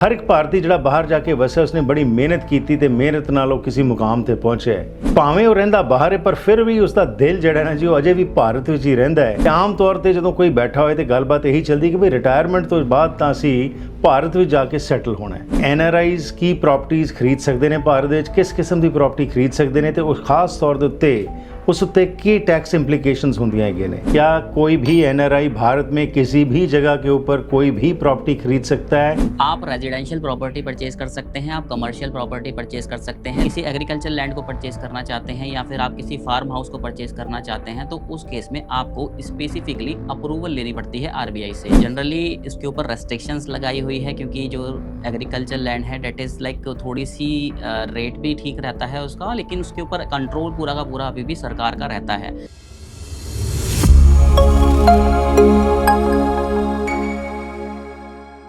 ਹਰ ਇੱਕ ਭਾਰਤੀ ਜਿਹੜਾ ਬਾਹਰ ਜਾ ਕੇ ਵਸਿਆ ਉਸਨੇ ਬੜੀ ਮਿਹਨਤ ਕੀਤੀ ਤੇ ਮਿਹਨਤ ਨਾਲ ਉਹ ਕਿਸੇ ਮੁਕਾਮ ਤੇ ਪਹੁੰਚਿਆ ਹੈ। ਭਾਵੇਂ ਉਹ ਰਹਿੰਦਾ ਬਾਹਰ ਹੈ ਪਰ ਫਿਰ ਵੀ ਉਸਦਾ ਦਿਲ ਜਿਹੜਾ ਨਾ ਜੀ ਉਹ ਅਜੇ ਵੀ ਭਾਰਤ ਵਿੱਚ ਹੀ ਰਹਿੰਦਾ ਹੈ। ਆਮ ਤੌਰ ਤੇ ਜਦੋਂ ਕੋਈ ਬੈਠਾ ਹੋਏ ਤੇ ਗੱਲਬਾਤ ਇਹੀ ਚੱਲਦੀ ਕਿ ਵੀ ਰਿਟਾਇਰਮੈਂਟ ਤੋਂ ਬਾਅਦ ਤਾਂ ਅਸੀਂ ਭਾਰਤ ਵਿੱਚ ਜਾ ਕੇ ਸੈਟਲ ਹੋਣਾ ਹੈ। ਐਨਆਰਆਈਜ਼ ਕੀ ਪ੍ਰਾਪਰਟੀਆਂ ਖਰੀਦ ਸਕਦੇ ਨੇ, ਭਾਰਤ ਵਿੱਚ ਕਿਸ ਕਿਸਮ ਦੀ ਪ੍ਰਾਪਰਟੀ ਖਰੀਦ ਸਕਦੇ ਨੇ ਤੇ ਉਸ ਖਾਸ ਤੌਰ ਦੇ ਉੱਤੇ उस उत्ते की टैक्स इम्प्लीकेशंस होंदियां हैगियां ने। क्या कोई भी एनआरआई भारत में किसी भी जगह के ऊपर कोई भी प्रॉपर्टी खरीद सकता है? आप रेजिडेंशियल प्रॉपर्टी परचेज कर सकते हैं, आप कमर्शियल प्रॉपर्टी परचेज कर सकते हैं, किसी एग्रीकल्चर लैंड को परचेज करना चाहते हैं या फिर आप किसी फार्म हाउस को परचेज करना चाहते हैं, तो उस केस में आपको स्पेसिफिकली अप्रूवल लेनी पड़ती है आरबीआई से। जनरली इसके ऊपर रेस्ट्रिक्शंस लगाई हुई है क्योंकि जो एग्रीकल्चर लैंड है डेट इज़ लाइक थोड़ी सी रेट भी ठीक रहता है उसका, लेकिन उसके ऊपर कंट्रोल पूरा का पूरा अभी भी सरकार का रहता है।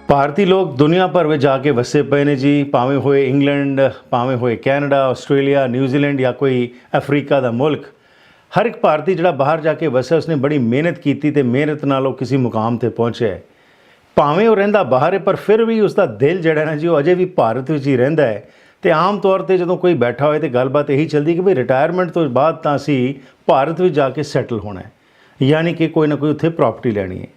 ਭਾਰਤੀ ਲੋਕ ਦੁਨੀਆ ਭਰ ਵਿੱਚ ਜਾ ਕੇ ਵਸੇ ਪਏ ਨੇ ਜੀ, ਭਾਵੇਂ ਹੋਏ ਇੰਗਲੈਂਡ, ਭਾਵੇਂ ਹੋਏ ਕੈਨੇਡਾ, ਆਸਟ੍ਰੇਲੀਆ, ਨਿਊਜ਼ੀਲੈਂਡ ਜਾਂ ਕੋਈ ਅਫਰੀਕਾ ਦਾ ਮੁਲਕ। ਹਰ ਇੱਕ ਭਾਰਤੀ ਜਿਹੜਾ ਬਾਹਰ ਜਾ ਕੇ ਵਸਿਆ ਉਸਨੇ ਬੜੀ ਮਿਹਨਤ ਕੀਤੀ ਤੇ ਮਿਹਨਤ ਨਾਲ ਉਹ ਕਿਸੇ ਮੁਕਾਮ ਤੇ ਪਹੁੰਚਿਆ ਹੈ। ਭਾਵੇਂ ਉਹ ਰਹਿੰਦਾ ਬਾਹਰ ਹੈ ਪਰ ਫਿਰ ਵੀ ਉਸਦਾ ਦਿਲ ਜਿਹੜਾ ਨਾ ਜੀ ਉਹ ਅਜੇ ਵੀ ਭਾਰਤ ਵਿੱਚ ਹੀ ਰਹਿੰਦਾ ਹੈ। ਤੇ ਆਮ ਤੌਰ ਤੇ ਜਦੋਂ ਕੋਈ ਬੈਠਾ ਹੋਏ ਤੇ ਗੱਲਬਾਤ ਇਹੀ ਚੱਲਦੀ ਕਿ ਵੀ ਰਿਟਾਇਰਮੈਂਟ ਤੋਂ ਬਾਅਦ ਤਾਂ ਅਸੀਂ ਭਾਰਤ ਵਿੱਚ ਜਾ ਕੇ ਸੈਟਲ ਹੋਣਾ ਹੈ, ਯਾਨੀ ਕਿ ਕੋਈ ਨਾ ਕੋਈ ਉੱਥੇ ਪ੍ਰਾਪਰਟੀ ਲੈਣੀ ਹੈ।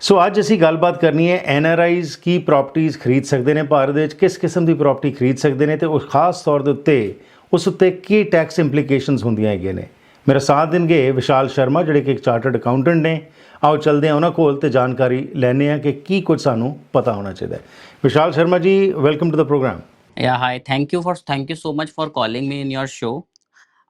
ਸੋ ਅੱਜ ਅਸੀਂ ਗੱਲਬਾਤ ਕਰਨੀ ਹੈ ਐਨਆਰਆਈਜ਼ ਕੀ ਪ੍ਰਾਪਰਟੀਆਂ ਖਰੀਦ ਸਕਦੇ ਨੇ, ਭਾਰਤ ਵਿੱਚ ਕਿਸ ਕਿਸਮ ਦੀ ਪ੍ਰਾਪਰਟੀ ਖਰੀਦ ਸਕਦੇ ਨੇ ਤੇ ਉਸ ਖਾਸ ਤੌਰ ਦੇ ਉੱਤੇ ਉਸ ਉੱਤੇ ਕੀ ਟੈਕਸ ਇੰਪਲੀਕੇਸ਼ਨਸ ਹੁੰਦੀਆਂ ਹੈਗੀਆਂ ਨੇ। ਮੇਰਾ ਸਾਥ ਦੇਣਗੇ ਵਿਸ਼ਾਲ ਸ਼ਰਮਾ ਜਿਹੜੇ ਕਿ ਇੱਕ ਚਾਰਟਰਡ ਅਕਾਊਂਟੈਂਟ ਨੇ। ਆਓ ਚੱਲਦੇ ਹਾਂ ਉਹਨਾਂ ਕੋਲ ਤੇ ਜਾਣਕਾਰੀ ਲੈਂਦੇ ਹਾਂ ਕਿ ਕੀ ਕੁਝ ਸਾਨੂੰ ਪਤਾ ਹੋਣਾ ਚਾਹੀਦਾ ਹੈ। Vishal Sharma ji, welcome to the programme. Yeah, hi. Thank you so much for calling me in your show.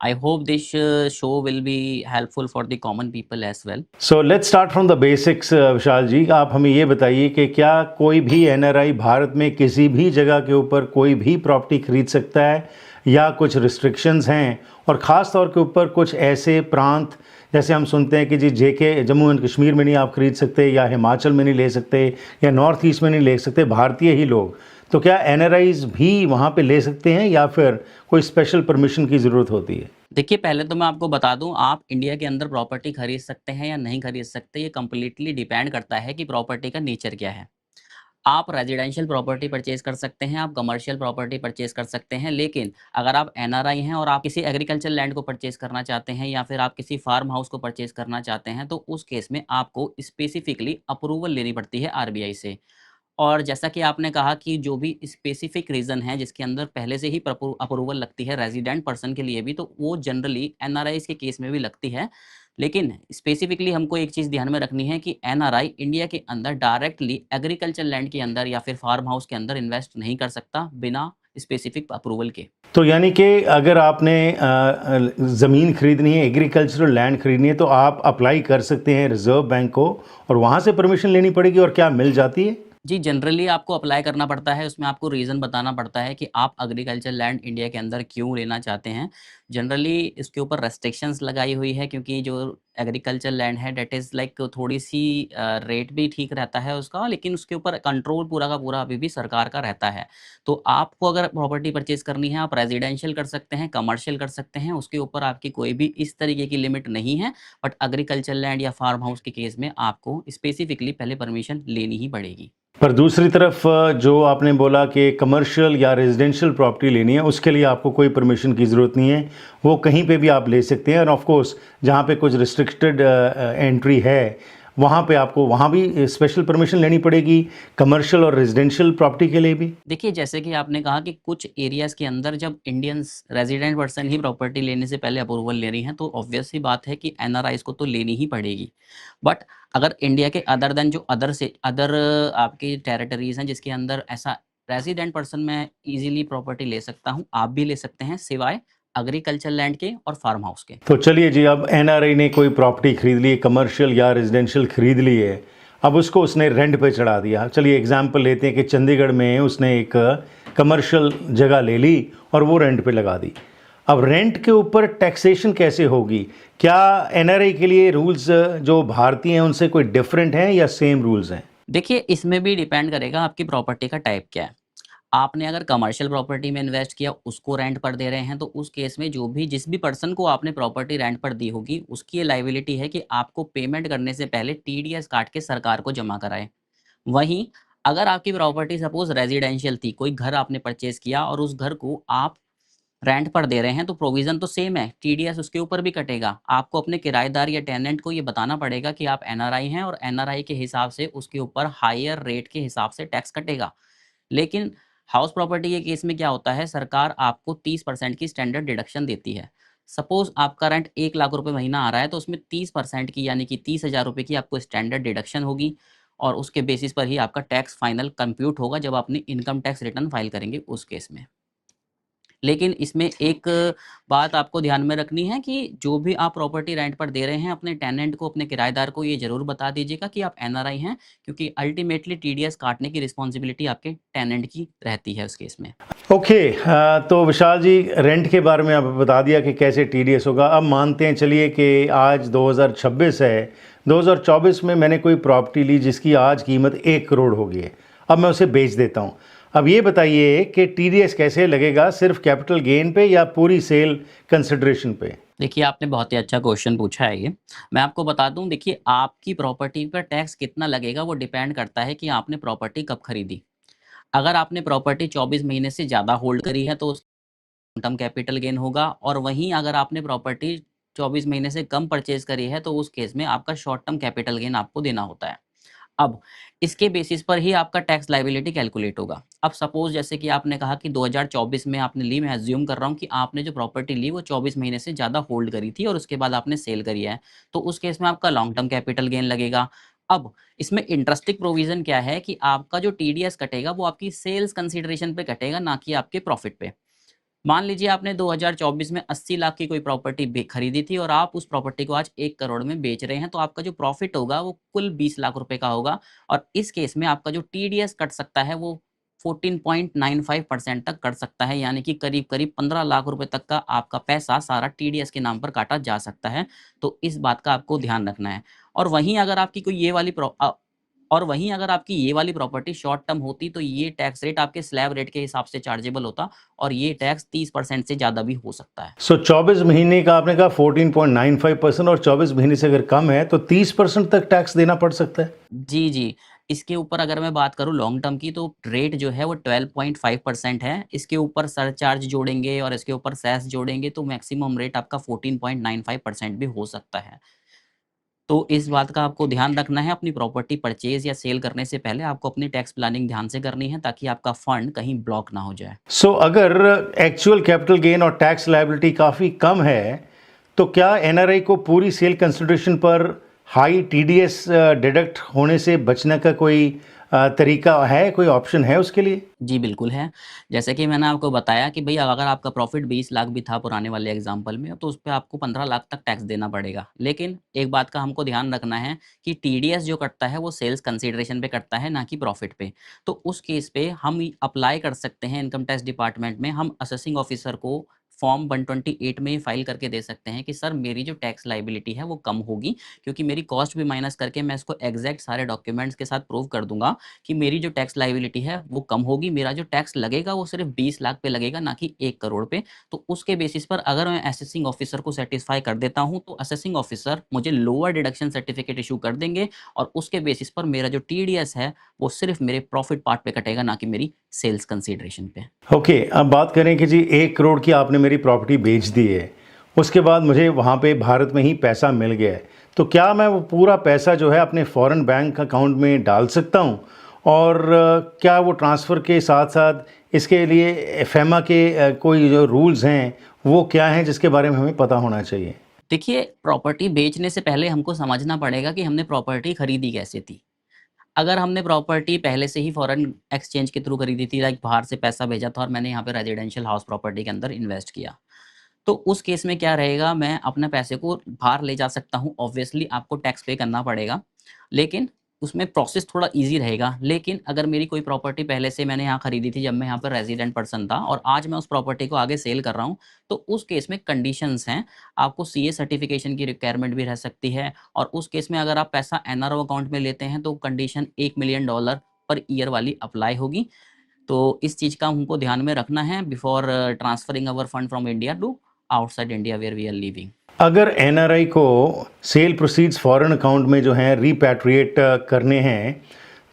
I hope this show will be helpful for the common people as well. So let's start from the basics, विशाल जी। आप हमें ये बताइए कि क्या कोई भी NRI Bharat में किसी भी जगह के ऊपर कोई भी प्रॉपर्टी खरीद सकता है या कुछ रिस्ट्रिक्शंस हैं, और ख़ास तौर के ऊपर कुछ ऐसे प्रांत जैसे हम सुनते हैं कि जी जेके जम्मू एंड कश्मीर में नहीं आप खरीद सकते, या हिमाचल में नहीं ले सकते, या नॉर्थ ईस्ट में नहीं ले सकते भारतीय ही लोग, तो क्या एनआरआईज भी वहाँ पे ले सकते हैं या फिर कोई स्पेशल परमिशन की ज़रूरत होती है? देखिए, पहले तो मैं आपको बता दूं, आप इंडिया के अंदर प्रॉपर्टी खरीद सकते हैं या नहीं खरीद सकते, ये कम्प्लीटली डिपेंड करता है कि प्रॉपर्टी का नेचर क्या है। आप रेजिडेंशियल प्रॉपर्टी परचेज कर सकते हैं, आप कमर्शियल प्रॉपर्टी परचेज कर सकते हैं, लेकिन अगर आप एनआरआई हैं और आप किसी एग्रीकल्चर लैंड को परचेज करना चाहते हैं या फिर आप किसी फार्म हाउस को परचेज करना चाहते हैं, तो उस केस में आपको स्पेसिफिकली अप्रूवल लेनी पड़ती है आरबीआई से। और जैसा कि आपने कहा कि जो भी स्पेसिफिक रीज़न है जिसके अंदर पहले से ही अप्रूवल लगती है रेजिडेंट पर्सन के लिए भी, तो वो जनरली एनआरआईज़ के केस में भी लगती है। लेकिन स्पेसिफिकली हमको एक चीज़ ध्यान में रखनी है कि एनआरआई इंडिया के अंदर डायरेक्टली एग्रीकल्चर लैंड के अंदर या फिर फार्म हाउस के अंदर इन्वेस्ट नहीं कर सकता बिना स्पेसिफिक अप्रूवल के। तो यानी कि अगर आपने ज़मीन खरीदनी है, एग्रीकल्चरल लैंड खरीदनी है, तो आप अप्लाई कर सकते हैं रिज़र्व बैंक को और वहाँ से परमिशन लेनी पड़ेगी, और क्या मिल जाती है? जी, जनरली आपको अप्लाई करना पड़ता है, उसमें आपको रीज़न बताना पड़ता है कि आप एग्रीकल्चर लैंड इंडिया के अंदर क्यों लेना चाहते हैं। जनरली इसके ऊपर रेस्ट्रिक्शंस लगाई हुई है क्योंकि जो एग्रीकल्चर लैंड है डेट इज़ लाइक थोड़ी सी रेट भी ठीक रहता है उसका, लेकिन उसके ऊपर कंट्रोल पूरा का पूरा अभी भी सरकार का रहता है। तो आपको अगर प्रॉपर्टी परचेज़ करनी है, आप रेजिडेंशियल कर सकते हैं, कमर्शियल कर सकते हैं, उसके ऊपर आपकी कोई भी इस तरीके की लिमिट नहीं है। बट एग्रीकल्चर लैंड या फार्म हाउस के केस में आपको स्पेसिफिकली पहले परमिशन लेनी ही पड़ेगी। पर दूसरी तरफ जो आपने बोला कि कमर्शियल या रेजिडेंशियल प्रॉपर्टी लेनी है, उसके लिए आपको कोई परमिशन की ज़रूरत नहीं है, वो कहीं पे भी आप ले सकते हैं। और ऑफ कोर्स जहाँ पे कुछ रिस्ट्रिक्टेड एंट्री है वहाँ पे आपको वहाँ भी स्पेशल परमिशन लेनी पड़ेगी, कमर्शियल और रेजिडेंशियल प्रॉपर्टी के लिए भी। देखिए, जैसे कि आपने कहा कि कुछ एरियाज़ के अंदर जब इंडियंस रेजिडेंट पर्सन ही प्रॉपर्टी लेने से पहले अप्रूवल ले रही हैं, तो ऑब्वियस सी बात है कि एनआरआईज़ को तो लेनी ही पड़ेगी। बट अगर इंडिया के अदर देन जो अदर आपकी टेरिटरीज़ हैं जिसके अंदर ऐसा रेजिडेंट पर्सन मैं ईज़िली प्रॉपर्टी ले सकता हूँ, आप भी ले सकते हैं, सिवाय एग्रीकल्चर लैंड के और फार्म हाउस के। तो चलिए जी, अब एनआरआई ने कोई प्रॉपर्टी खरीद ली है, कमर्शियल या रेजिडेंशियल खरीद ली है, अब उसको उसने रेंट पे चढ़ा दिया। चलिए एग्जांपल लेते हैं कि चंडीगढ़ में उसने एक कमर्शियल जगह ले ली और वो रेंट पे लगा दी। अब रेंट के ऊपर टैक्सेशन कैसे होगी? क्या एनआरआई के लिए रूल्स जो भारतीय हैं उनसे कोई डिफरेंट हैं या सेम रूल्स हैं? देखिए, इसमें भी डिपेंड करेगा आपकी प्रॉपर्टी का टाइप क्या है। आपने अगर कमर्शियल प्रॉपर्टी में इन्वेस्ट किया, उसको रेंट पर दे रहे हैं, तो उस केस में जिस भी पर्सन को आपने प्रॉपर्टी रेंट पर दी होगी, उसकी ये लायबिलिटी है कि आपको पेमेंट करने से पहले टीडीएस काट के सरकार को जमा कराएं। वहीं अगर आपकी प्रॉपर्टी सपोज रेजिडेंशियल थी, कोई घर आपने परचेज किया और उस घर को आप रेंट पर दे रहे हैं, तो प्रोविजन तो सेम है, टीडीएस उसके ऊपर भी कटेगा। आपको अपने किराएदार या टेनेंट को ये बताना पड़ेगा कि आप एनआरआई हैं और एनआरआई के हिसाब से उसके ऊपर हायर रेट के हिसाब से टैक्स कटेगा। लेकिन हाउस प्रॉपर्टी के केस में क्या होता है, सरकार आपको 30% की स्टैंडर्ड डिडक्शन देती है। सपोज आपका रेंट 1 लाख रुपए महीना आ रहा है, तो उसमें 30% की यानी कि 30,000 रुपये की आपको स्टैंडर्ड डिडक्शन होगी और उसके बेसिस पर ही आपका टैक्स फाइनल कंप्यूट होगा जब अपनी इनकम टैक्स रिटर्न फाइल करेंगे उस केस में। लेकिन इसमें एक बात आपको ध्यान में रखनी है कि जो भी आप प्रॉपर्टी रेंट पर दे रहे हैं, अपने टेनेंट को, अपने किराएदार को ये ज़रूर बता दीजिएगा कि आप एनआरआई हैं, क्योंकि अल्टीमेटली टीडीएस काटने की रिस्पॉन्सिबिलिटी आपके टेनेंट की रहती है उस केस में। ओके, तो विशाल जी, रेंट के बारे में आप बता दिया कि कैसे टीडीएस होगा। अब मानते हैं चलिए कि आज 2026 है, 2024 में मैंने कोई प्रॉपर्टी ली जिसकी आज कीमत 1 करोड़ होगी है, अब मैं उसे बेच देता हूँ। अब ये बताइए कि टीडीएस कैसे लगेगा, सिर्फ कैपिटल गेन पे या पूरी सेल कंसिडरेशन पे? देखिए, आपने बहुत ही अच्छा क्वेश्चन पूछा है ये। मैं आपको बता दूं, देखिए आपकी प्रॉपर्टी पर टैक्स कितना लगेगा वो डिपेंड करता है कि आपने प्रॉपर्टी कब खरीदी। अगर आपने प्रॉपर्टी 24 महीने से ज़्यादा होल्ड करी है तो लॉन्ग टर्म कैपिटल गेन होगा, और वहीं अगर आपने प्रॉपर्टी 24 महीने से कम परचेज करी है तो उस केस में आपका शॉर्ट टर्म कैपिटल गेन आपको देना होता है। अब इसके बेसिस पर ही आपका टैक्स लायबिलिटी कैलकुलेट होगा। अब सपोज जैसे कि आपने कहा कि 2024 में आपने ली, मैं अज्यूम कर रहा हूँ कि आपने जो प्रॉपर्टी ली वो 24 महीने से ज़्यादा होल्ड करी थी और उसके बाद आपने सेल करी है, तो उस केस में आपका लॉन्ग टर्म कैपिटल गेन लगेगा। अब इसमें इंटरेस्टिंग प्रोविजन क्या है कि आपका जो टीडीएस कटेगा वो आपकी सेल्स कंसिडरेशन पे कटेगा, ना कि आपके प्रॉफिट पे। मान लीजिए आपने 2024 में 80 लाख की कोई प्रॉपर्टी खरीदी थी और आप उस प्रॉपर्टी को आज 1 करोड़ में बेच रहे हैं, तो आपका जो प्रॉफिट होगा वो कुल 20 लाख रुपए का होगा और इस केस में आपका जो टीडीएस कट सकता है वो 14.95% तक कट सकता है, यानी कि करीब-करीब 15 लाख रुपए तक का आपका पैसा सारा टीडीएस के नाम पर काटा जा सकता है। तो इस बात का आपको ध्यान रखना है। और वहीं अगर आपकी कोई ये वाली और वहीं अगर आपकी ये वाली प्रॉपर्टी शॉर्ट टर्म होती तो ये टैक्स रेट आपके स्लैब रेट के हिसाब से चार्जेबल होता और ये टैक्स 30% से ज़्यादा भी हो सकता है। सो 24 महीने का आपने कहा 14.95%, और 24 महीने से अगर कम है तो 30% तक टैक्स देना पड़ सकता है? जी, जी। इसके ऊपर अगर मैं बात करूँ लॉन्ग टर्म की, तो रेट जो है वो 12.5% है। इसके ऊपर सरचार्ज जोड़ेंगे और इसके ऊपर सेस जोड़ेंगे तो मैक्सिमम रेट आपका 14.95% भी हो सकता है। तो इस बात का आपको ध्यान रखना है, अपनी प्रॉपर्टी परचेज़ या सेल करने से पहले आपको अपनी टैक्स प्लानिंग ध्यान से करनी है ताकि आपका फंड कहीं ब्लॉक ना हो जाए। सो अगर एक्चुअल कैपिटल गेन और टैक्स लायबिलिटी काफ़ी कम है, तो क्या एनआरआई को पूरी सेल कंसिडरेशन पर हाई टीडीएस डिडक्ट होने से बचने का कोई तरीका है, कोई ऑप्शन है उसके लिए? जी, बिल्कुल है। जैसे कि मैंने आपको बताया कि भई अगर आपका प्रॉफ़िट 20 लाख भी था पुराने वाले एग्ज़ाम्पल में, तो उसपे आपको 15 लाख तक टैक्स देना पड़ेगा। लेकिन एक बात का हमको ध्यान रखना है कि टीडीएस जो कटता है वो सेल्स कंसिडरेशन पे कटता है, ना कि प्रॉफ़िट पे। तो उस केस पे हम अप्लाई कर सकते हैं इनकम टैक्स डिपार्टमेंट में, हम असेसिंग ऑफ़िसर को फ़ॉर्म 128 में फ़ाइल करके दे सकते हैं कि सर मेरी जो टैक्स लायबिलिटी है वो कम होगी, क्योंकि मेरी कॉस्ट भी माइनस करके मैं इसको एग्ज़ैक्ट सारे डॉक्यूमेंट्स के साथ प्रूव कर दूँगा कि मेरी जो टैक्स लायबिलिटी है वो कम होगी, मेरा जो टैक्स लगेगा वो सिर्फ़ 20 लाख पे लगेगा, ना कि 1 करोड़ पे। तो उसके बेसिस पर अगर मैं असेसिंग ऑफ़िसर को सैटिस्फाई कर देता हूँ, तो असेसिंग ऑफ़िसर मुझे लोअर डिडक्शन सर्टिफ़िकेट इश्यू कर देंगे और उसके बेसिस पर मेरा जो टीडीएस है, वो सिर्फ़ मेरे प्रॉफ़िट पार्ट पे कटेगा, ना कि मेरी सेल्स कंसिडरेशन पे। ओके, अब बात करें कि जी 1 करोड़ की आपने मेरी प्रॉपर्टी बेच दी है, उसके बाद मुझे वहाँ पे भारत में ही पैसा मिल गया है, तो क्या मैं वो पूरा पैसा जो है अपने फ़ॉरेन बैंक अकाउंट में डाल सकता हूँ? और क्या वो ट्रांसफ़र के साथ-साथ इसके लिए एफएमा के कोई जो रूल्स हैं, वो क्या हैं जिसके बारे में हमें पता होना चाहिए? देखिए, प्रॉपर्टी बेचने से पहले हमको समझना पड़ेगा कि हमने प्रॉपर्टी खरीदी कैसे थी। अगर हमने प्रॉपर्टी पहले से ही फॉरेन एक्सचेंज के थ्रू खरीदी थी, लाइक बाहर से पैसा भेजा था और मैंने यहाँ पे रेजिडेंशियल हाउस प्रॉपर्टी के अंदर इन्वेस्ट किया, तो उस केस में क्या रहेगा, मैं अपने पैसे को बाहर ले जा सकता हूँ। ऑब्वियसली आपको टैक्स पे करना पड़ेगा, लेकिन उसमें प्रोसेस थोड़ा ईज़ी रहेगा। लेकिन अगर मेरी कोई प्रॉपर्टी पहले से मैंने यहाँ खरीदी थी जब मैं यहाँ पर रेज़िडेंट पर्सन था और आज मैं उस प्रॉपर्टी को आगे सेल कर रहा हूँ, तो उस केस में कंडीशंस हैं। आपको सीए सर्टिफ़िकेशन की रिक्वायरमेंट भी रह सकती है और उस केस में अगर आप पैसा एनआरओ अकाउंट में लेते हैं तो कंडीशन $1 मिलियन पर ईयर वाली अप्लाई होगी। तो इस चीज़ का हमको ध्यान में रखना है before transferring our fund from India to outside India where we are living. अगर एनआरआई को सेल प्रोसीड्स फ़ॉरेन अकाउंट में जो हैं रिपैट्रिएट करने हैं,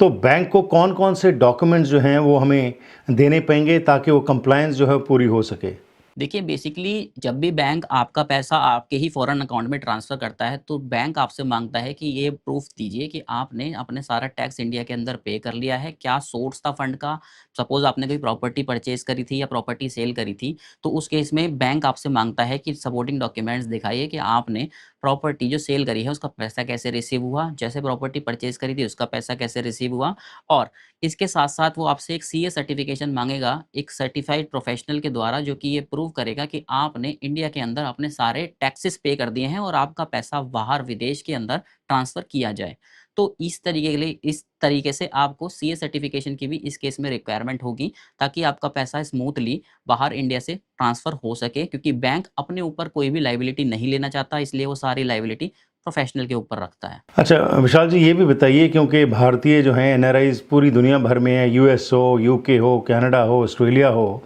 तो बैंक को कौन-कौन से डॉक्यूमेंट्स जो हैं वो हमें देने पड़ेंगे ताकि वो कंप्लायंस जो है पूरी हो सके? देखिए बेसिकली जब भी बैंक आपका पैसा आपके ही फॉरेन अकाउंट में ट्रांसफ़र करता है, तो बैंक आपसे माँगता है कि ये प्रूफ़ दीजिए कि आपने अपने सारा टैक्स इंडिया के अंदर पे कर लिया है। क्या सोर्स था फंड का? सपोज़ आपने कोई प्रॉपर्टी परचेज़ करी थी या प्रॉपर्टी सेल करी थी, तो उस केस में बैंक आपसे माँगता है कि सपोर्टिंग डॉक्यूमेंट्स दिखाइए कि आपने प्रॉपर्टी जो सेल करी है, उसका पैसा कैसे रिसीव हुआ? जैसे प्रॉपर्टी परचेज़ करी थी, उसका पैसा कैसे रिसीव हुआ? और इसके साथ-साथ वो आपसे एक सीए सर्टिफ़िकेशन माँगेगा, एक सर्टिफ़ाइड प्रोफ़ेशनल के द्वारा जो कि ये प्रूव करेगा कि आपने इंडिया के अंदर अपने सारे टैक्सेस पे कर दिए हैं और आपका पैसा बाहर विदेश के अंदर ट्रांसफ़र किया जाए। तो इस तरीके से आपको सीए सर्टिफ़िकेशन की भी इस केस में रिक्वायरमेंट होगी ताकि आपका पैसा स्मूथली बाहर इंडिया से ट्रांसफ़र हो सके क्योंकि बैंक अपने ऊपर कोई भी लायबिलिटी नहीं लेना चाहता इसलिए वो सारी लायबिलिटी प्रोफ़ेशनल के ऊपर रखता है। अच्छा विशाल जी ये भी बताइए क्योंकि भारतीय जो हैं एनआरआईज़ पूरी दुनिया भर में है, यूएस हो, यूके हो, कनाडा हो, ऑस्ट्रेलिया हो,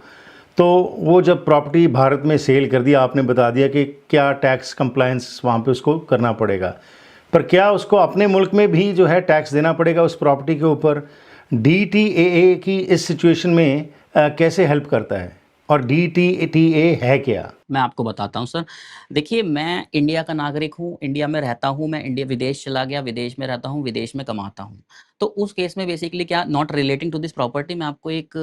तो वो जब प्रॉपर्टी भारत में सेल कर दिया आपने बता दिया कि क्या टैक्स कंप्लायंस वहाँ पे उसको करना पड़ेगा। पर क्या उसको अपने मुल्क में भी जो है टैक्स देना पड़ेगा उस प्रॉपर्टी के ऊपर? डीटीएए की इस सिचुएशन में कैसे हेल्प करता है? और डीटीए है क्या? मैं आपको बताता हूँ सर। देखिए मैं इंडिया का नागरिक हूँ, इंडिया में रहता हूँ, मैं इंडिया विदेश चला गया, विदेश में रहता हूँ, विदेश में कमाता हूँ। तो उस केस में बेसिकली क्या not relating to this property मैं आपको एक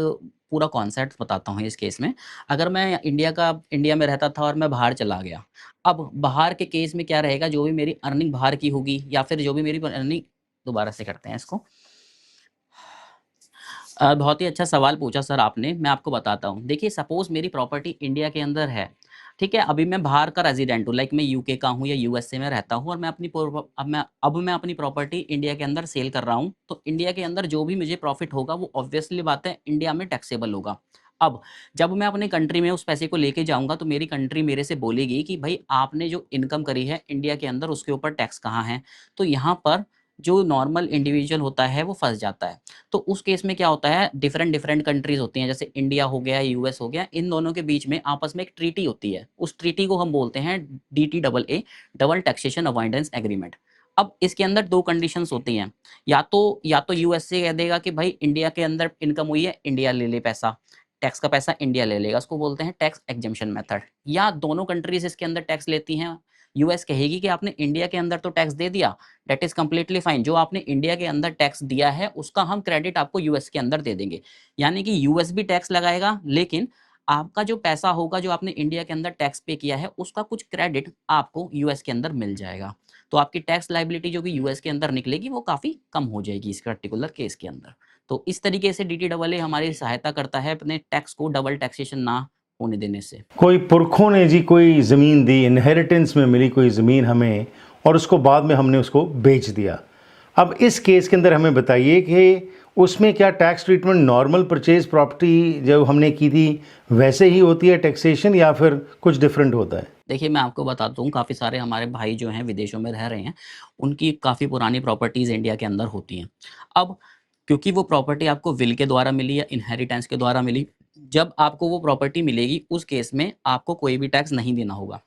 पूरा कॉन्सेप्ट बताता हूँ इस केस में। अगर मैं इंडिया में रहता था और मैं बाहर चला गया, अब बाहर के केस में क्या रहेगा जो भी मेरी अर्निंग बाहर की होगी या फिर जो भी मेरी अर्निंग दोबारा से करते हैं इसको। बहुत ही अच्छा सवाल पूछा सर आपने, मैं आपको बताता हूँ। देखिए सपोज़ मेरी प्रॉपर्टी इंडिया के अंदर है, ठीक है? अभी मैं बाहर का रेज़िडेंट हूँ, लाइक मैं यूके का हूँ या यूएसए में रहता हूँ और मैं अपनी अब मैं अपनी प्रॉपर्टी इंडिया के अंदर सेल कर रहा हूँ, तो इंडिया के अंदर जो भी मुझे प्रॉफ़िट होगा वो ऑब्वियसली बात है इंडिया में टैक्सेबल होगा। अब जब मैं अपनी कंट्री में उस पैसे को लेके जाऊँगा तो मेरी कंट्री मेरे से बोलेगी कि भई आपने जो इनकम करी है इंडिया के अंदर उसके ऊपर टैक्स कहाँ है? तो यहाँ पर जो नॉर्मल इंडिविजुअल होता है वो फँस जाता है। तो उस केस में क्या होता है डिफरेंट कंट्रीज़ होती हैं जैसे इंडिया हो गया, यूएस हो गया, इन दोनों के बीच में आपस में एक ट्रीटी होती है। उस ट्रीटी को हम बोलते हैं डीटीएए डबल टैक्सेशन अवॉइडेंस एग्रीमेंट। अब इसके अंदर 2 कंडीशंस होती हैं। या तो यूएसए कह देगा कि भाई इंडिया के अंदर इनकम हुई है, इंडिया ले ले पैसा। टैक्स का पैसा इंडिया ले लेगा, उसको बोलते हैं टैक्स एग्जम्पशन मेथड। या दोनों कंट्रीज़ इसके अंदर टैक्स लेती हैं। यूएस कहेगी कि आपने इंडिया के अंदर तो टैक्स दे दिया, दैट इज़ कंप्लीटली फाइन। जो आपने इंडिया के अंदर टैक्स दिया है, उसका हम क्रेडिट आपको यूएस के अंदर दे देंगे। यानी कि यूएस भी टैक्स लगाएगा, लेकिन आपका जो पैसा होगा, जो आपने इंडिया के अंदर टैक्स पे किया है, उसका कुछ क्रेडिट आपको यूएस के अंदर मिल जाएगा। तो आपकी टैक्स लायबिलिटी जो कि यूएस के अंदर निकलेगी, वो काफ़ी कम हो जाएगी इस पर्टिकुलर केस के अंदर। तो इस तरीके से डीटीएए हमारी सहायता करता है अपने टैक्स को डबल टैक्सेशन ना होने देने से। कोई पुरखों ने जी कोई ज़मीन दी, इनहेरिटेंस में मिली कोई ज़मीन हमें और उसको बाद में हमने उसको बेच दिया। अब इस केस के अंदर हमें बताइए कि उसमें क्या tax treatment normal purchase property जो हमने की थी वैसे ही होती है टैक्सेशन या फिर कुछ डिफरेंट होता है? देखिए, मैं आपको बताता हूँ, काफ़ी सारे हमारे भाई जो हैं विदेशों में रह रहे हैं, उनकी काफ़ी पुरानी प्रॉपर्टीज़ इंडिया के अंदर होती हैं। अब क्योंकि वो प्रॉपर्टी आपको विल के द्वारा मिली या इनहेरिटेंस के द्वारा मिली, जब आपको वो प्रॉपर्टी मिलेगी, उस केस में आपको कोई भी टैक्स नहीं देना होगा।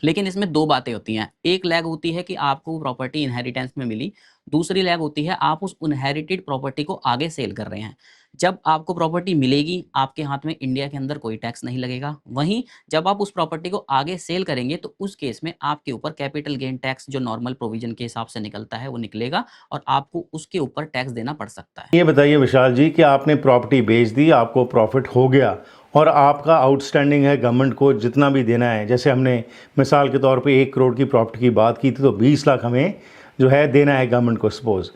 लेकिन इसमें 2 बातें होती हैं। एक लैग होती है कि आपको प्रॉपर्टी इनहेरिटेंस में मिली, दूसरी लैग होती है आप उस इनहेरिटेड प्रॉपर्टी को आगे सेल कर रहे हैं। जब आपको प्रॉपर्टी मिलेगी, आपके हाथ में इंडिया के अंदर कोई टैक्स नहीं लगेगा। वहीं जब आप उस प्रॉपर्टी को आगे सेल करेंगे तो उस केस में आपके ऊपर कैपिटल गेन टैक्स जो नॉर्मल प्रोविज़न के हिसाब से निकलता है, वो निकलेगा और आपको उसके ऊपर टैक्स देना पड़ सकता है। ये बताइए विशाल जी कि आपने प्रॉपर्टी बेच दी, आपको प्रॉफिट हो गया और आपका आउटस्टैंडिंग है गवर्नमेंट को जितना भी देना है, जैसे हमने मिसाल के तौर पे 1 करोड़ की प्रॉपर्टी की बात की थी तो 20 लाख हमें जो है देना है गवर्नमेंट को सपोज़।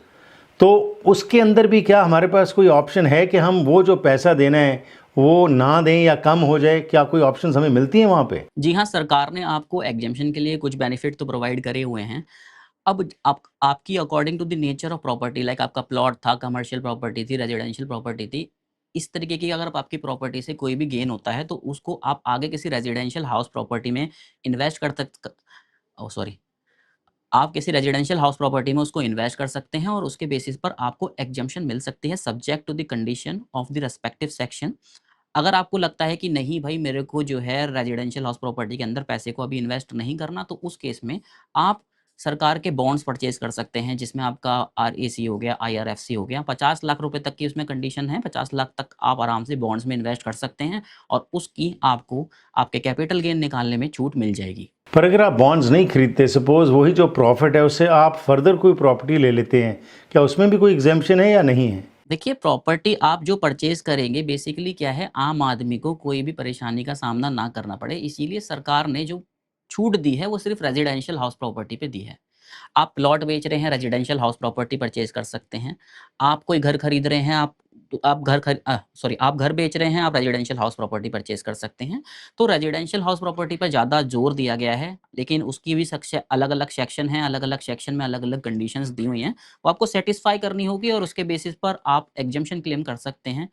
तो उसके अंदर भी क्या हमारे पास कोई ऑप्शन है कि हम वो जो पैसा देना है वो ना दें या कम हो जाए? क्या कोई ऑप्शंस हमें मिलती हैं वहाँ पे? जी हाँ, सरकार ने आपको एग्ज़म्पशन के लिए कुछ बेनिफिट तो प्रोवाइड करे हुए हैं। अब आपकी according to the nature of property like आपका प्लॉट था, कमर्शियल प्रॉपर्टी थी, रेजिडेंशियल प्रॉपर्टी थी। इस तरीके की अगर आपकी प्रॉपर्टी से कोई भी गेन होता है, तो उसको आप आगे किसी रेजिडेंशियल हाउस प्रॉपर्टी में इन्वेस्ट कर सक ओह सॉरी आप किसी रेजिडेंशियल हाउस प्रॉपर्टी में उसको इन्वेस्ट कर सकते हैं और उसके बेसिस पर आपको एग्जम्पशन मिल सकती है subject to the condition of the respective section. अगर आपको लगता है कि नहीं भाई मेरे को जो है रेजिडेंशियल हाउस प्रॉपर्टी के अंदर पैसे को अभी इन्वेस्ट नहीं करना, तो उस केस में आप सरकार के बॉन्ड्स परचेज कर सकते हैं, जिसमें आपका आरएसी हो गया, आईआरएफसी हो गया। 50 लाख रुपए तक की उसमें कंडीशन है। 50 लाख तक आप आराम से बॉन्ड्स में इन्वेस्ट कर सकते हैं और उसकी आपको आपके कैपिटल गेन निकालने में छूट मिल जाएगी। पर अगर आप बॉन्ड्स नहीं खरीदते, सपोज वही जो प्रॉफिट है उससे आप फर्दर कोई प्रॉपर्टी ले लेते हैं, क्या उसमें भी कोई एग्जेम्पशन है या नहीं है? देखिए, प्रॉपर्टी आप जो परचेज करेंगे बेसिकली क्या है, आम आदमी को कोई भी परेशानी का सामना ना करना पड़े, इसीलिए सरकार ने जो छूट दी है वो सिर्फ रेजिडेंशियल हाउस प्रॉपर्टी पे दी है। आप प्लॉट बेच रहे हैं, रेजिडेंशियल हाउस प्रॉपर्टी परचेज कर सकते हैं। आप कोई घर खरीद रहे हैं, आप घर बेच रहे हैं, आप रेजिडेंशियल हाउस प्रॉपर्टी परचेज कर सकते हैं। तो रेजिडेंशियल हाउस प्रॉपर्टी पर ज़्यादा जोर दिया गया है, लेकिन उसकी भी अलग-अलग सेक्शन हैं, अलग-अलग सेक्शन में अलग-अलग कंडीशंस दी हुई हैं। वो आपको सैटिस्फाई करनी होगी और उसके बेसिस पर आप एग्जम्पशन क्लेम कर सकते हैं।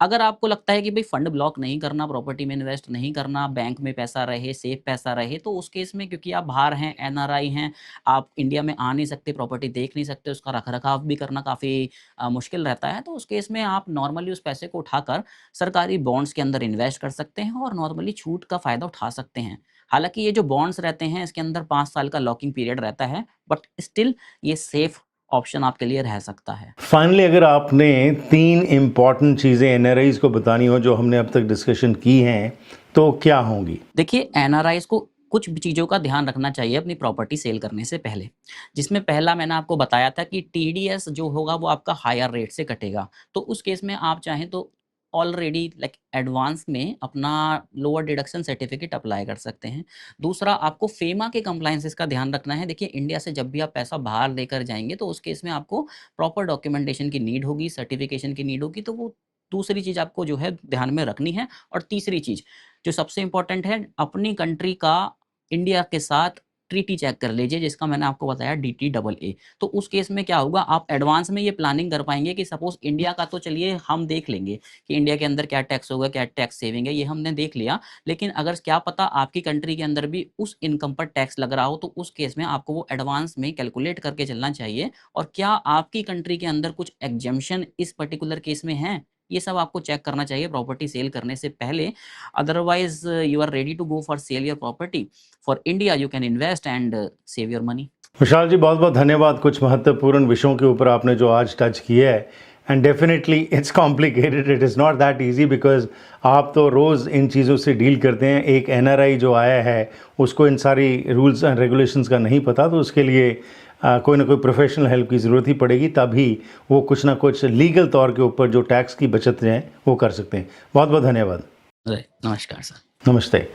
अगर आपको लगता है कि भई फंड ब्लॉक नहीं करना, प्रॉपर्टी में इन्वेस्ट नहीं करना, बैंक में पैसा रहे, सेफ पैसा रहे, तो उस केस में क्योंकि आप बाहर हैं, एनआरआई हैं, आप इंडिया में आ नहीं सकते, प्रॉपर्टी देख नहीं सकते, उसका रख-रखाव भी करना काफ़ी मुश्किल रहता है, तो उस केस में आप नॉर्मली उस पैसे को उठाकर सरकारी बॉन्ड्स के अंदर इन्वेस्ट कर सकते हैं और नॉर्मली छूट का फ़ायदा उठा सकते हैं। हालाँकि ये जो बॉन्ड्स रहते हैं, इसके अंदर 5 साल का लॉकिंग पीरियड रहता है, बट स्टिल ये सेफ ऑप्शन आपके लिए रह सकता है। फाइनली अगर आपने 3 इम्पॉर्टेंट चीज़ें एनआरआईज़ को बतानी हो जो हमने अब तक डिस्कशन की हैं, तो क्या होंगी? देखिए, एनआरआईज़ को कुछ भी चीज़ों का ध्यान रखना चाहिए अपनी प्रॉपर्टी सेल करने से पहले। जिसमें पहला मैंने आपको बताया था कि टीडीएस जो होगा वो आपका हायर रेट से कटेगा। तो उस केस में आप चाहें तो ऑलरेडी लाइक एडवांस में अपना लोअर डिडक्शन सर्टिफिकेट अप्लाई कर सकते हैं। दूसरा, आपको फेमा के कंप्लायंसेस का ध्यान रखना है। देखिए, इंडिया से जब भी आप पैसा बाहर लेकर जाएँगे तो उस केस में आपको प्रॉपर डॉक्यूमेंटेशन की नीड होगी, सर्टिफिकेशन की नीड होगी, तो वो दूसरी चीज़ आपको जो है ध्यान में रखनी है। और तीसरी चीज़ जो सबसे इम्पोर्टेंट है, अपनी कंट्री का इंडिया के साथ ट्रीटी चेक कर लीजिए, जिसका मैंने आपको बताया डीटीएए। तो उस केस में क्या होगा, आप एडवांस में ये प्लानिंग कर पाएँगे कि सपोज़ इंडिया का तो चलिए हम देख लेंगे कि इंडिया के अंदर क्या टैक्स होगा, क्या टैक्स सेविंग है, ये हमने देख लिया। लेकिन अगर क्या पता आपकी कंट्री के अंदर भी उस इनकम पर टैक्स लग रहा हो, तो उस केस में आपको वो एडवांस में कैलकुलेट करके चलना चाहिए। और क्या आपकी कंट्री के अंदर कुछ एग्जेम्पशन इस पर्टिकुलर केस में हैं, ये सब आपको चेक करना चाहिए प्रॉपर्टी सेल करने से पहले। Otherwise you are ready to go for sell your property. For India you can invest and save your money. Vishal ji, बहुत-बहुत धन्यवाद। कुछ महत्वपूर्ण विषयों के ऊपर आपने जो आज टच किया है, and definitely it's complicated, it is not that easy because आप तो रोज़ इन चीज़ों से डील करते हैं। एक एनआरआई जो आया है उसको इन सारी रूल्स एंड रेगुलेशंस का नहीं पता, तो उसके लिए कोई ना कोई प्रोफेशनल हेल्प की ज़रूरत ही पड़ेगी, तभी वो कुछ ना कुछ लीगल तौर के ऊपर जो टैक्स की बचत हैं वो कर सकते हैं। बहुत-बहुत धन्यवाद। नमस्कार सर। नमस्ते।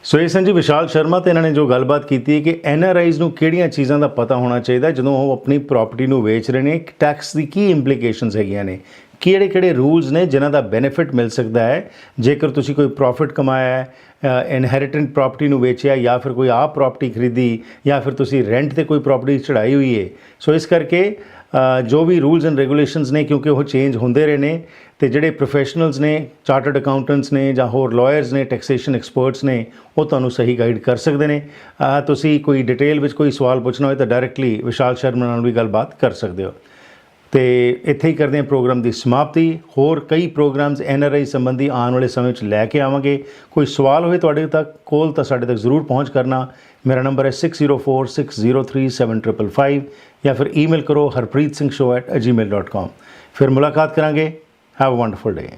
ਸੋ ਇਹ ਸਨ ਜੀ ਵਿਸ਼ਾਲ ਸ਼ਰਮਾ ਤੇ ਇਹਨਾਂ ਨੇ ਜੋ ਗੱਲਬਾਤ ਕੀਤੀ ਹੈ ਕਿ ਐਨਆਰਆਈਜ਼ ਨੂੰ ਕਿਹੜੀਆਂ ਚੀਜ਼ਾਂ ਦਾ ਪਤਾ ਹੋਣਾ ਚਾਹੀਦਾ ਜਦੋਂ ਉਹ ਆਪਣੀ ਪ੍ਰਾਪਰਟੀ ਨੂੰ ਵੇਚ ਰਹੇ ਨੇ, ਟੈਕਸ ਦੀ ਕੀ ਇੰਪਲੀਕੇਸ਼ਨਸ ਹੈਗੀਆਂ ਨੇ, ਕਿਹੜੇ ਰੂਲਸ ਨੇ ਜਿਨ੍ਹਾਂ ਦਾ ਬੈਨੀਫਿਟ ਮਿਲ ਸਕਦਾ ਹੈ ਜੇਕਰ ਤੁਸੀਂ ਕੋਈ ਪ੍ਰੋਫਿਟ ਕਮਾਇਆ ਹੈ, ਇਨਹੈਰੀਟੈਂਟ ਪ੍ਰਾਪਰਟੀ ਨੂੰ ਵੇਚਿਆ ਜਾਂ ਫਿਰ ਕੋਈ ਆਪ ਪ੍ਰਾਪਰਟੀ ਖਰੀਦੀ ਜਾਂ ਫਿਰ ਤੁਸੀਂ ਰੈਂਟ ਤੇ ਕੋਈ ਪ੍ਰਾਪਰਟੀ ਚੜਾਈ ਹੋਈ ਹੈ। ਸੋ ਇਸ ਕਰਕੇ ਜੋ ਵੀ ਰੂਲਸ ਐਂਡ ਰੈਗੂਲੇਸ਼ਨਸ ਨੇ, ਕਿਉਂਕਿ ਉਹ ਚੇਂਜ ਹੁੰਦੇ ਰਹੇ ਨੇ, ਤੇ ਜਿਹੜੇ ਪ੍ਰੋਫੈਸ਼ਨਲਸ ਨੇ, ਚਾਰਟਰਡ ਅਕਾਊਂਟੈਂਟਸ ਨੇ ਜਾਂ ਹੋਰ ਲਾਇਰਸ ਨੇ, ਟੈਕਸੇਸ਼ਨ ਐਕਸਪਰਟਸ ਨੇ, ਉਹ ਤੁਹਾਨੂੰ ਸਹੀ ਗਾਈਡ ਕਰ ਸਕਦੇ ਨੇ। ਤੁਸੀਂ ਕੋਈ ਡਿਟੇਲ ਵਿੱਚ ਕੋਈ ਸਵਾਲ ਪੁੱਛਣਾ ਹੋਏ ਤਾਂ ਡਾਇਰੈਕਟਲੀ ਵਿਸ਼ਾਲ ਸ਼ਰਮਾ ਨਾਲ ਵੀ ਗੱਲਬਾਤ ਕਰ ਸਕਦੇ ਹੋ। ਤੇ ਇੱਥੇ ਹੀ ਕਰਦੇ ਹਾਂ ਪ੍ਰੋਗਰਾਮ ਦੀ ਸਮਾਪਤੀ। ਹੋਰ ਕਈ ਪ੍ਰੋਗਰਾਮਸ ਐਨਆਰਆਈ ਸੰਬੰਧੀ ਆਉਣ ਵਾਲੇ ਸਮੇਂ 'ਚ ਲੈ ਕੇ ਆਵਾਂਗੇ। ਕੋਈ ਸਵਾਲ ਹੋਏ ਤੁਹਾਡੇ ਤੱਕ ਕੋਲ ਤਾਂ ਸਾਡੇ ਤੱਕ ਜ਼ਰੂਰ ਪਹੁੰਚ ਕਰਨਾ। ਮੇਰਾ ਨੰਬਰ ਹੈ 6046037555 ਜਾਂ ਫਿਰ ਈਮੇਲ ਕਰੋ harpreetsingh@gmail.com। ਫਿਰ ਮੁਲਾਕਾਤ ਕਰਾਂਗੇ। Have a wonderful day.